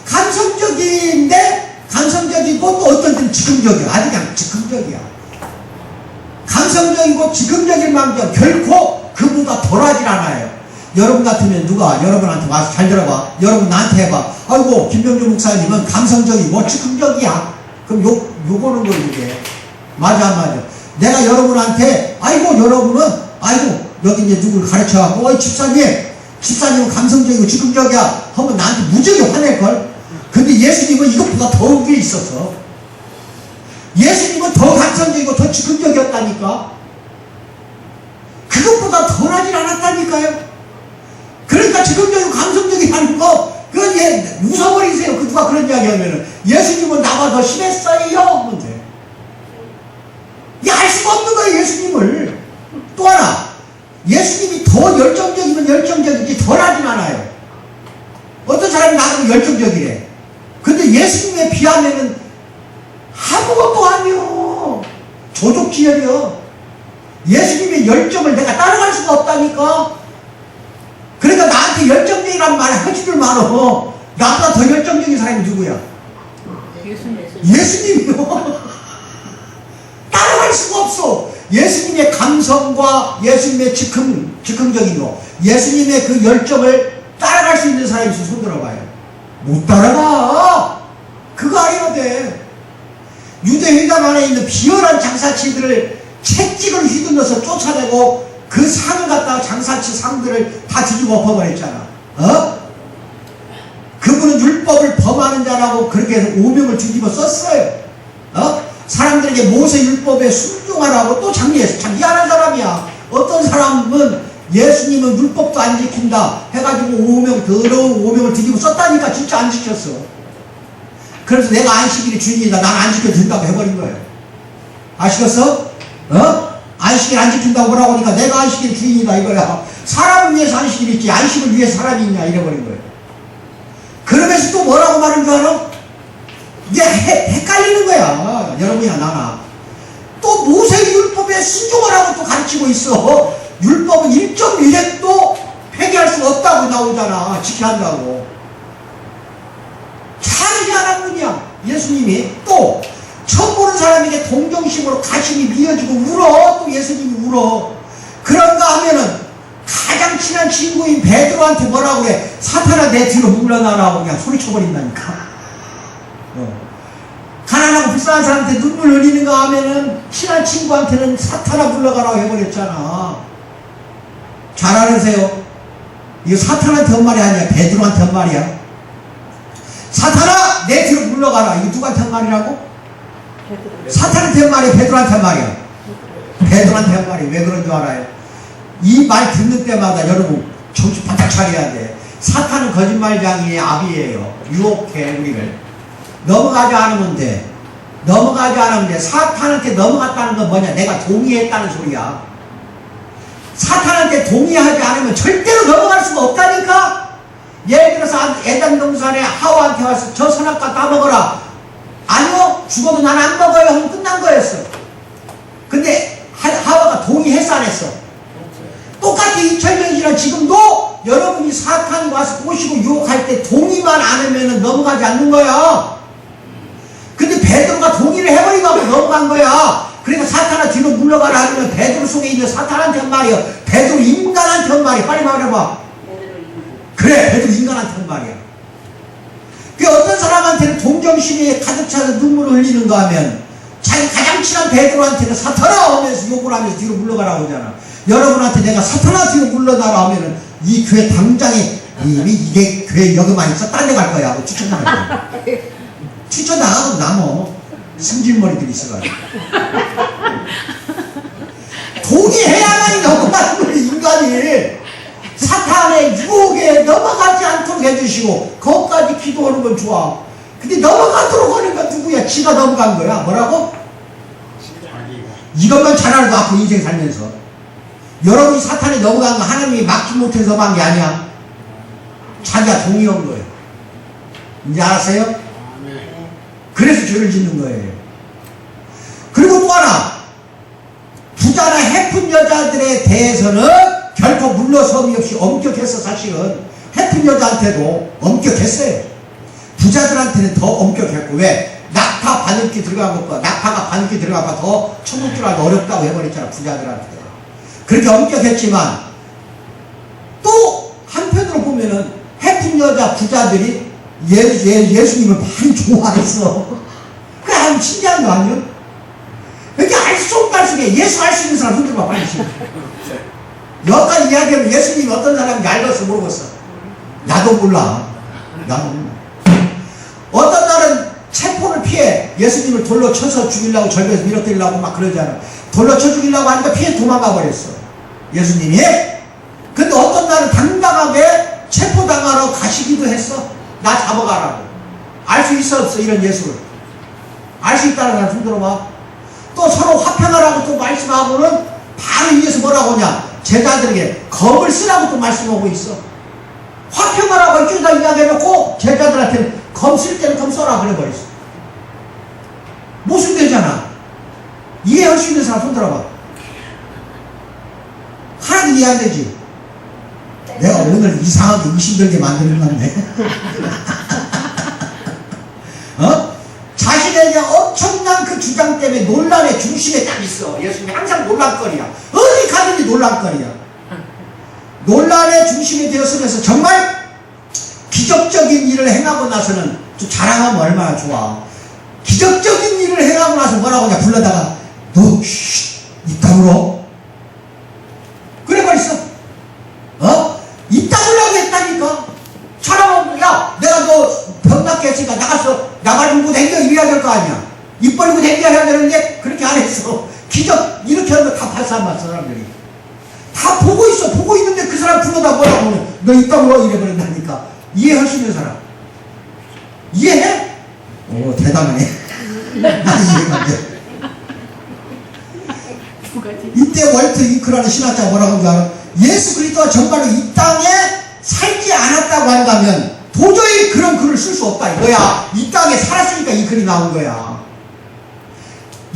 감성적인데 감성적이고 또 어떤 때는 즉흥적이야. 아주 그냥 즉흥적이야. 감성적이고 즉흥적인 망정 결코 그보다 덜하질 않아요. 여러분 같으면 누가 여러분한테 와서 잘 들어봐. 여러분 나한테 해봐. 아이고 김병준 목사님은 감성적이고 즉흥적이야. 그럼 요거는 걸 이게 맞아 안 맞아? 내가 여러분한테 아이고 여러분은 아이고 여기 이제 누굴 가르쳐갖고 어이 집사님은 감성적이고 즉흥적이야 하면 나한테 무지하게 화낼걸. 근데 예수님은 이것보다 더운 게 있어서 예수님은 더 감성적이고 더 즉흥적이었다니까. 그것보다 덜하진 않았다니까요. 그러니까 즉흥적이고 감성적이 하는 거 그건 웃어버리세요. 그 누가 그런 이야기 하면은 예수님은 나보다 더 심했어요 문제. 알 수가 없는 거예요 예수님을. 또 하나 예수님이 더 열정적이면 열정적이지 덜하진 않아요. 어떤 사람이 나도 열정적이래. 근데 예수님에 비하면은 아무것도 아니요. 조족지혈이요. 예수님의 열정을 내가 따라갈 수가 없다니까. 그러니까 나한테 열정적이란 말을 하지 줄 많어. 나보다 더 열정적인 사람이 누구야? 예수님이요. 따라갈 수가 없어. 예수님의 감성과 예수님의 즉흥적인 거, 예수님의 그 열정을 따라갈 수 있는 사람이 있으면 손 들어봐요. 못 따라가. 그거 알아야 돼. 유대회당 안에 있는 비열한 장사치들을 채찍을 휘둘러서 쫓아내고 그 상을 갖다가 장사치 상들을 다 뒤집어 엎어버렸잖아. 그분은 율법을 범하는 자라고 그렇게 해서 오명을 뒤집어 썼어요. 사람들에게 모세 율법에 순종하라고 또 장리했어. 참 미안한 사람이야. 어떤 사람은 예수님은 율법도 안 지킨다 해가지고 오명, 더러운 오명을 뒤집어 썼다니까 진짜 안 지켰어. 그래서 내가 안식일이 주인이다. 난 안 지켜도 된다고 해버린 거예요. 아시겠어? 안식일 안 지킨다고 뭐라고 하니까 내가 안식일 주인이다 이거야. 사람을 위해서 안식일 있지 안식을 위해서 사람이 있냐 이래버린 거예요. 그러면서 또 뭐라고 말한 줄 알아? 이게 헷갈리는 거야. 여러분이나 나나. 또 모세 율법에 순종하라고 또 가르치고 있어. 율법은 1.1획도 폐기할 수 없다고 나오잖아. 지켜야 한다고. 참 희한한 분이야. 예수님이 또 처음 보는 사람에게 동정심으로 가슴이 미어지고 울어. 또 예수님이 울어. 그런가 하면은 가장 친한 친구인 베드로한테 뭐라고 그래? 사탄아 내 뒤로 물러나라고 그냥 소리쳐버린다니까. 가난하고 불쌍한 사람한테 눈물 흘리는가 하면은 친한 친구한테는 사탄아 물러가라고 해버렸잖아. 잘 알으세요. 이거 사탄한테 한 말이 아니야. 베드로한테 한 말이야. 사탄아 내 뒤로 물러가라. 이거 누구한테 한 말이라고? 사탄한테 한 말이야. 베드로한테 한 말이야. 베드로한테 한 말이야. 왜 그런 줄 알아요? 이 말 듣는 때마다 여러분 정신 바짝 차려야 돼. 사탄은 거짓말장이의 아비예요. 유혹해 우리를. 넘어가지 않으면 돼. 넘어가지 않으면 돼. 사탄한테 넘어갔다는 건 뭐냐? 내가 동의했다는 소리야. 사탄한테 동의하지 않으면 절대로 넘어갈 수가 없다니까. 예를 들어서 에덴 동산에 하와한테 와서 저 선악과 다 먹어라. 아니요 죽어도 난 안 먹어요 하면 끝난 거였어. 근데 하와가 동의했어 안 했어? 똑같이 2000년 지난 지금도 여러분이 사탄이 와서 꼬시고 유혹할 때 동의만 안 하면 넘어가지 않는 거야. 근데 베드로가 동의를 해버리고 넘어간 거야. 그러니까 사탄아 뒤로 물러가라 하면 베드로 속에 있는 사탄한테 한 말이야. 베드로 인간한테 한 말이야. 빨리 말해봐. 그래 베드로 인간한테 한 말이야. 그 어떤 사람한테는 동정심이 가득 차서 눈물을 흘리는가 하면 자기 가장 친한 베드로한테는 사탄아 하면서 욕을 하면서 뒤로 물러가라고 하잖아. 여러분한테 내가 사탄아 뒤로 물러나라 하면은 이 교회 당장에 이미 이게 교회 여기만 있어 딴 데 갈 거야. 추천 나갈 거야. 추천 나가면 남어. 승질머리들이 있어가지고. 동의해야만 넘어가는 거야 인간이. 사탄의 유혹에 넘어가지 않도록 해주시고 거기까지 기도하는 건 좋아. 근데 넘어가도록 하는 건 누구야? 지가 넘어간 거야. 뭐라고? 이것만 잘 알고 앞으로 인생 살면서 여러분이 사탄에 넘어간 거 하나님이 막지 못해서 만 게 아니야. 자기가 동의한 거예요. 이제 알았어요? 그래서 죄를 짓는 거예요. 그리고 또 하나, 부자나 해픈 여자들에 대해서는 결코 물러섬이 없이 엄격했어. 사실은 해픈 여자한테도 엄격했어요. 부자들한테는 더 엄격했고. 왜? 낙타 바늘기 들어간 것보다 낙타가 바늘기 들어간 것보다 더 천국 들어가기 어렵다고 해버렸잖아. 부자들한테 그렇게 엄격했지만 또 한편으로 보면은 해픈 여자 부자들이 예수님을 많이 좋아했어. 그게 아주 신기한 거 아니에요? 이렇게 알 수 없다 속에 예수 알 수 있는 사람 손들어봐 빨리. 여기까지 이야기하면 예수님이 어떤 사람인지 알겠어 모르겠어? 나도 몰라. 나도 몰라. 어떤 날은 체포를 피해 예수님을 돌로 쳐서 죽이려고 절벽에서 밀어뜨리려고 막 그러잖아. 돌로 쳐 죽이려고 하니까 피해 도망가 버렸어 예수님이. 근데 어떤 날은 당당하게 체포당하러 가시기도 했어. 나 잡아가라고. 알 수 있어 없어 이런 예수를? 알 수 있다는 사람 손들어봐. 또 서로 화평하라고 또 말씀하고는 바로 위에서 뭐라고 하냐, 제자들에게 검을 쓰라고 또 말씀하고 있어. 화평하라고 이쪽에다 이야기해놓고 제자들한테는 검 쓸 때는 검 써라 그래버렸어. 모순되잖아. 이해할 수 있는 사람 손들어봐. 하나도 이해 안 되지. 내가 오늘 이상하게 의심들게 만드는 건데. 자신에게 엄청난 그 주장 때문에 논란의 중심에 딱 있어. 예수님이 항상 논란거리야. 어디 가든지 논란거리야. 논란의 중심이 되었으면서 정말 기적적인 일을 행하고 나서는 좀 자랑하면 얼마나 좋아. 기적적인 일을 행하고 나서 뭐라고 하냐 불러다가 너 이따구로 그래 버렸어. 이따구라고 했다니까. 사람은 야 내가 너 병 낫게 했으니까 나가지고 댕겨 이래야 될 거 아니야. 입 벌리고 댕겨야 되는데 그렇게 안 했어. 기적 이렇게 하면 다 발사한 사람들이 다 보고 있어. 보고 있는데 그 사람 불러다 뭐라고 하면 너 이따구로 이래 버린다니까. 이해할 수 있는 사람 이해해? 오 대단하네. 나 이해가 안 돼. 이때 월트 윙크라는 신학자가 뭐라고 하는 줄 알아? 예수 그리스도가 정말로 이 땅에 살지 않았다고 한다면 도저히 그런 글을 쓸 수 없다 이거야. 이 땅에 살았으니까 이 글이 나온 거야.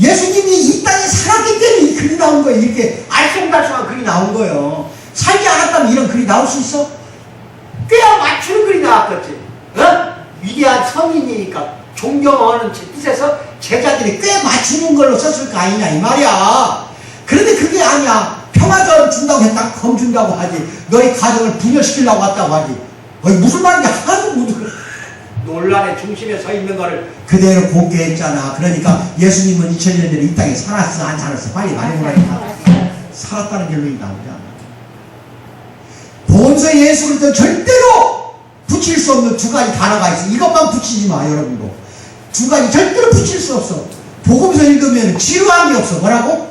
예수님이 이 땅에 살았기 때문에 이 글이 나온 거예요. 이렇게 알쏭달쏭한 글이 나온 거예요. 살지 않았다면 이런 글이 나올 수 있어? 꽤 맞추는 글이 나왔겠지. 위대한 성인이니까 존경하는 뜻에서 제자들이 꽤 맞추는 걸로 썼을 거 아니냐 이 말이야. 그런데 그게 아니야. 평화전 준다고 했다 검 준다고 하지. 너희 가정을 분열시키려고 왔다고 하지. 무슨 말인지 하나도 못 들어. 논란의 중심에 서 있는 거를 그대로 공개했잖아. 그러니까 예수님은 2000년 전에 이 땅에 살았어 안 살았어? 빨리 말해보라니까. 살았다는 결론이 나오잖아. 본서 예수 그리스도 절대로 붙일 수 없는 두 가지 단어가 있어. 이것만 붙이지 마 여러분도. 두 가지 절대로 붙일 수 없어. 복음서 읽으면 지루한 게 없어. 뭐라고?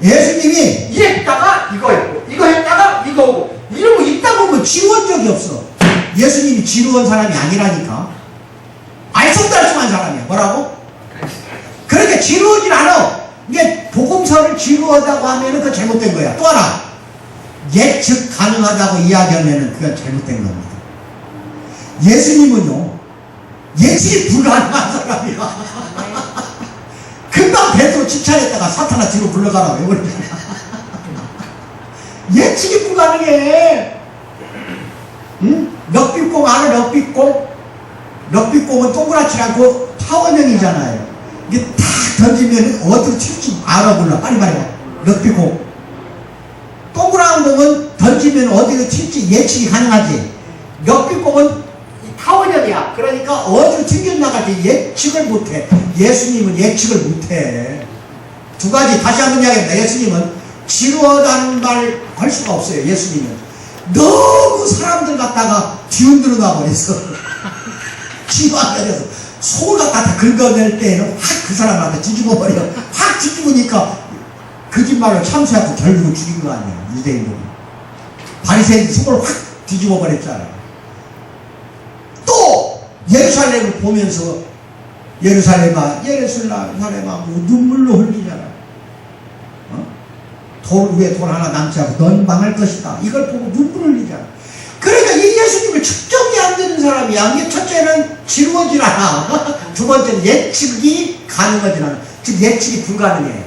예수님이 이랬다가 이거 했고 이거 했다가 이거 오고 이런 거 있다 보면 지루한 적이 없어. 예수님이 지루한 사람이 아니라니까. 알쏭달쏭한 사람이야. 뭐라고? 그러니까 지루하진 않아. 이게 복음서를 지루하다고 하면은 그건 잘못된 거야. 또 하나 예측 가능하다고 이야기하면은 그건 잘못된 겁니다. 예수님은요 예측이 불가능한 사람이야. 금방 베드로 칭찬했다가 사탄아 뒤로 불러가라고 해버리잖아. 예측이 불가능해. 응? 럭비공 알아? 럭비공? 럭비공은 동그랗지 않고 타원형이잖아요. 이게 탁 던지면 어디로 튈지 알아 몰라. 빨리 말해봐. 럭비공. 동그란 공은 던지면 어디로 튈지 예측이 가능하지. 럭비공은 타원형이야. 그러니까 어디로 튕겨나갈지 예측을 못해. 예수님은 예측을 못해. 두 가지 다시 한번 이야기합니다. 예수님은 지루하다는 말 할 수가 없어요. 예수님은 너무 사람들 갖다가 뒤흔들어 놔버렸어. 지루하게 소 갖다 긁어낼 때에는 확 그 사람한테 뒤집어버려. 확 뒤집으니까 거짓말로 참수하고 결국은 죽인 거 아니야. 유대인들은 바리새인들이 속을 확 뒤집어버렸잖아. 또 예루살렘을 보면서 예루살렘아 뭐 눈물로 흘리잖아. 돌 위에 돌 하나 남지 않고 넌 망할 것이다. 이걸 보고 눈물 흘리잖아. 그러니까 이 예수님을 측정이 안 되는 사람이야. 이게 첫째는 지루하지 않아. 두 번째는 예측이 가능하지 않아. 즉 예측이 불가능해.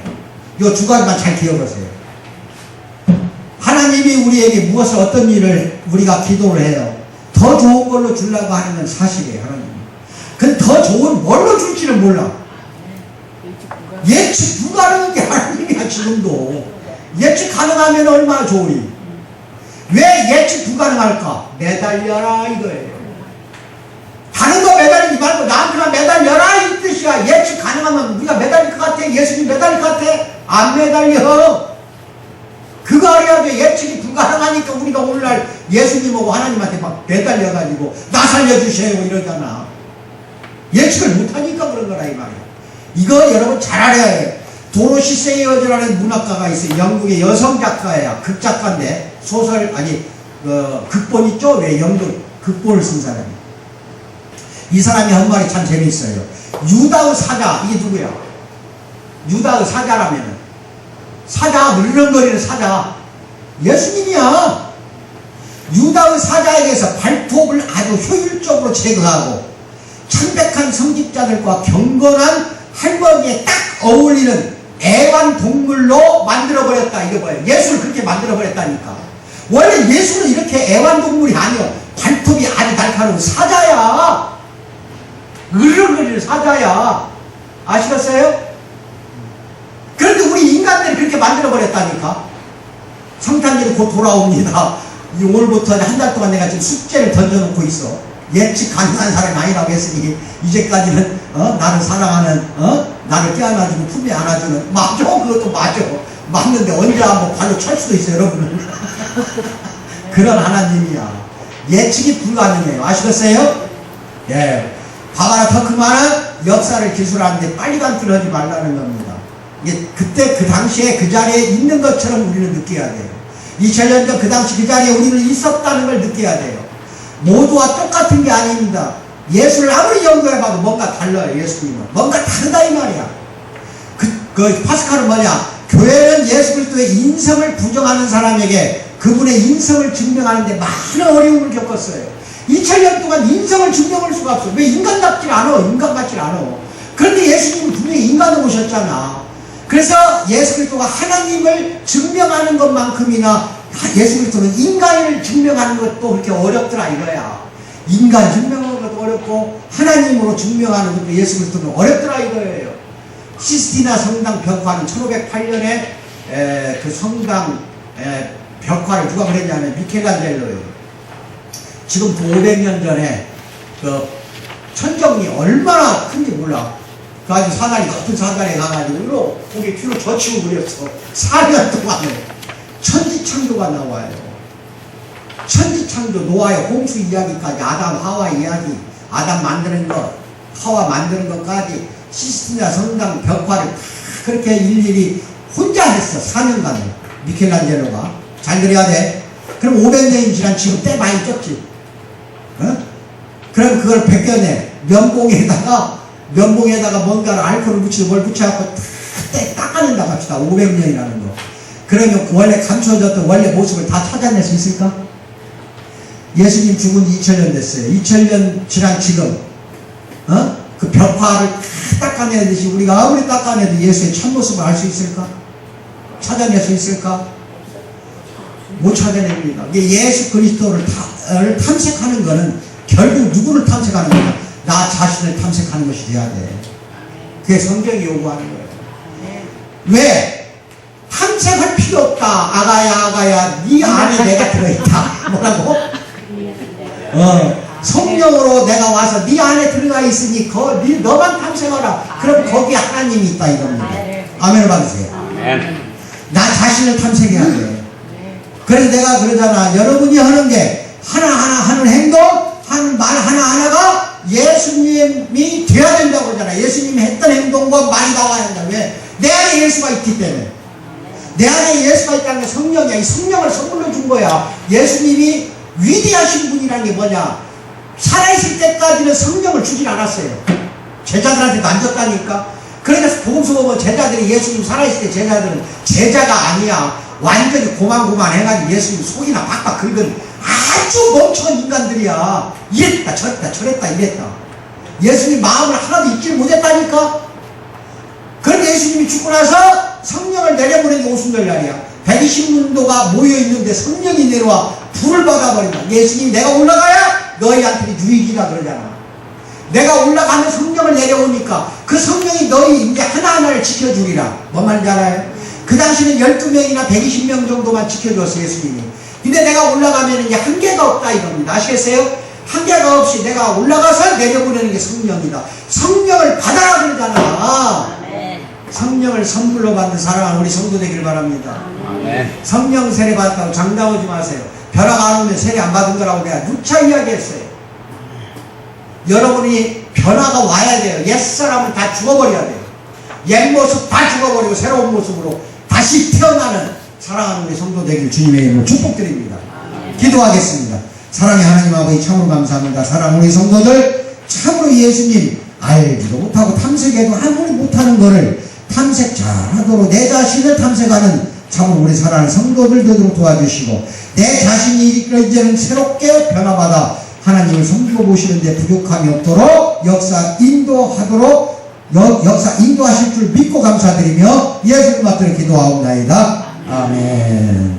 이 두 가지만 잘 기억하세요. 하나님이 우리에게 무엇을 어떤 일을 우리가 기도를 해요. 더 좋은 걸로 주려고 하는 건 사실이에요. 하나님. 근데 더 좋은 뭘로 줄지는 몰라. 예측 불가능한 게 하나님이야. 지금도 예측 가능하면 얼마나 좋으니. 왜 예측 불가능할까? 매달려라 이거예요. 다른 거 매달리지 말고 나한테만 매달려라 이 뜻이야. 예측 가능하면 우리가 매달릴 것 같아? 예수님 매달릴 것 같아? 안 매달려. 그거 알아야 돼. 예측이 불가능하니까 우리가 오늘날 예수님하고 하나님한테 막 매달려가지고 나 살려주세요 이러잖아. 예측을 못하니까 그런 거라 이 말이야. 이거 여러분 잘 알아야 해. 도로시 세이어즈라는 문학가가 있어요. 영국의 여성 작가야. 극작가인데 소설 극본 있죠? 왜 영국 극본을 쓴 사람이. 이 사람이 한 말이 참 재미있어요. 유다의 사자. 이게 누구야? 유다의 사자라면은 사자 물렁거리는 사자 예수님이야. 유다의 사자에게서 발톱을 아주 효율적으로 제거하고 창백한 성직자들과 경건한 할머니에 딱 어울리는 애완동물로 만들어버렸다. 이거 뭐예요? 예수를 그렇게 만들어버렸다니까. 원래 예수는 이렇게 애완동물이 아니야. 발톱이 아주 날카로운 사자야. 으르렁거리는 사자야. 아시겠어요? 그런데 우리 인간들이 그렇게 만들어버렸다니까. 성탄절이 곧 돌아옵니다. 오늘부터 한 달 동안 내가 지금 숙제를 던져놓고 있어. 예측 가능한 사람이 아니라고 했으니 이제까지는 나를 사랑하는 나를 껴안아주고 품에 안아주는 맞아. 그것도 맞아. 맞는데 언제 한번 발로 찰 수도 있어요 여러분은. 그런 하나님이야. 예측이 불가능해요. 아시겠어요? 예. 바가라 터크만은 역사를 기술하는데 빨리 간투를 하지 말라는 겁니다. 이게 그때 그 당시에 그 자리에 있는 것처럼 우리는 느껴야 돼요. 2000년 전 그 당시 그 자리에 우리는 있었다는 걸 느껴야 돼요. 모두와 똑같은 게 아닙니다. 예수를 아무리 연구해봐도 뭔가 달라요. 예수님은 뭔가 다르다 이 말이야. 그 파스칼은 뭐냐? 교회는 예수 그리스도의 인성을 부정하는 사람에게 그분의 인성을 증명하는데 많은 어려움을 겪었어요. 2000년 동안 인성을 증명할 수가 없어. 왜 인간답지 않아? 인간 같지 않아. 그런데 예수님은 분명히 인간으로 오셨잖아. 그래서 예수 그리스도가 하나님을 증명하는 것만큼이나 예수 그리스도는 인간을 증명하는 것도 그렇게 어렵더라 이거야. 인간 증명하는 것도 어렵고 하나님으로 증명하는 것도 예수 그리스도는 어렵더라 이거예요. 시스티나 성당 벽화는 1508년에 그 성당 벽화를 누가 그랬냐면 미켈란젤로예요. 지금부터 500년 전에 그 천정이 얼마나 큰지 몰라. 그 아주 사다리 높은 사다리에 가가지고 거기 뒤로 젖히고 그랬어. 4년 동안에 천지창조가 나와요. 천지창조, 노아의 홍수 이야기까지, 아담 하와 이야기, 아담 만드는 것, 하와 만드는 것까지 시스티나 성당 벽화를 그렇게 일일이 혼자 했어. 4년간을. 미켈란젤로가. 잘 그려야 돼. 그럼 500년이 지난 지금 때 많이 쪘지. 그럼 그걸 벗겨내. 면봉에다가 뭔가를 알코올을 묻히고 뭘 묻혀갖고 때 닦아낸다고 합시다. 500년이라는 거. 그러면 원래 감춰졌던 원래 모습을 다 찾아낼 수 있을까? 예수님 죽은 지 2000년 됐어요. 2000년 지난 지금 그 벽화를 다 닦아내듯이 우리가 아무리 닦아내도 예수의 참모습을 알 수 있을까? 찾아낼 수 있을까? 못 찾아냅니다. 예수 그리스도를 탐색하는 것은 결국 누구를 탐색하는 거냐? 나 자신을 탐색하는 것이 돼야 돼. 그게 성경이 요구하는 거예요. 왜? 탐색할 필요 없다. 아가야 네 안에 내가 들어있다. 뭐라고? 성령으로 내가 와서 네 안에 들어가 있으니 너만 탐색하라. 그럼 거기 하나님이 있다 이겁니다. 아멘을 받으세요. 나 자신을 탐색해야 돼. 그래서 내가 그러잖아. 여러분이 하는 게 하나하나 하는 행동, 하는 말 하나하나가 예수님이 돼야 된다고 그러잖아. 예수님이 했던 행동과 말이 나와야 된다. 왜? 내 안에 예수가 있기 때문에. 내 안에 예수가 있다는 게 성령이야. 이 성령을 선물로 준 거야. 예수님이 위대하신 분이라는 게 뭐냐? 살아있을 때까지는 성령을 주질 않았어요. 제자들한테도 안 줬다니까. 그러니까 복음서 보면 제자들이 예수님 살아있을 때 제자들은 제자가 아니야. 완전히 고만고만해가지고 예수님 속이나 박박 긁은 아주 멍청한 인간들이야. 이랬다 저랬다 이랬다. 예수님 마음을 하나도 잊지 못했다니까. 그런데 예수님이 죽고 나서 성령을 내려보낸 게 오순절날이야. 120문도가 모여있는데 성령이 내려와 불을 받아버린다. 예수님 내가 올라가야 너희한테 유익이라 그러잖아. 내가 올라가면 성령을 내려오니까 그 성령이 너희 이제 하나하나를 지켜주리라. 뭔 말인지 알아요? 그 당시는 12명이나 120명 정도만 지켜줬어요 예수님이. 근데 내가 올라가면 이제 한계가 없다 이겁니다. 아시겠어요? 한계가 없이 내가 올라가서 내려보내는 게 성령이다. 성령을 받아라 그러잖아. 성령을 선물로 받는 사랑하는 우리 성도 되길 바랍니다. 성령 세례 받았다고 장담하지 마세요. 변화가 안 오면 세례 안 받은 거라고 내가 누차 이야기했어요. 여러분이 변화가 와야 돼요. 옛사람은 다 죽어버려야 돼요. 옛 모습 다 죽어버리고 새로운 모습으로 다시 태어나는 사랑하는 우리 성도 되길 주님의 이름으로 축복드립니다. 기도하겠습니다. 사랑의 하나님 아버지 참으로 감사합니다. 사랑하는 우리 성도들 참으로 예수님 알지도 못하고 탐색해도 아무리 못하는 거를 탐색 잘하도록 내 자신을 탐색하는 참으로 우리 사랑하는 성도들 되도록 도와주시고 내 자신이 이제는 새롭게 변화받아 하나님을 섬기고 보시는데 부족함이 없도록 역사 인도하실 줄 믿고 감사드리며 예수님 받들어 기도하옵나이다. 아멘.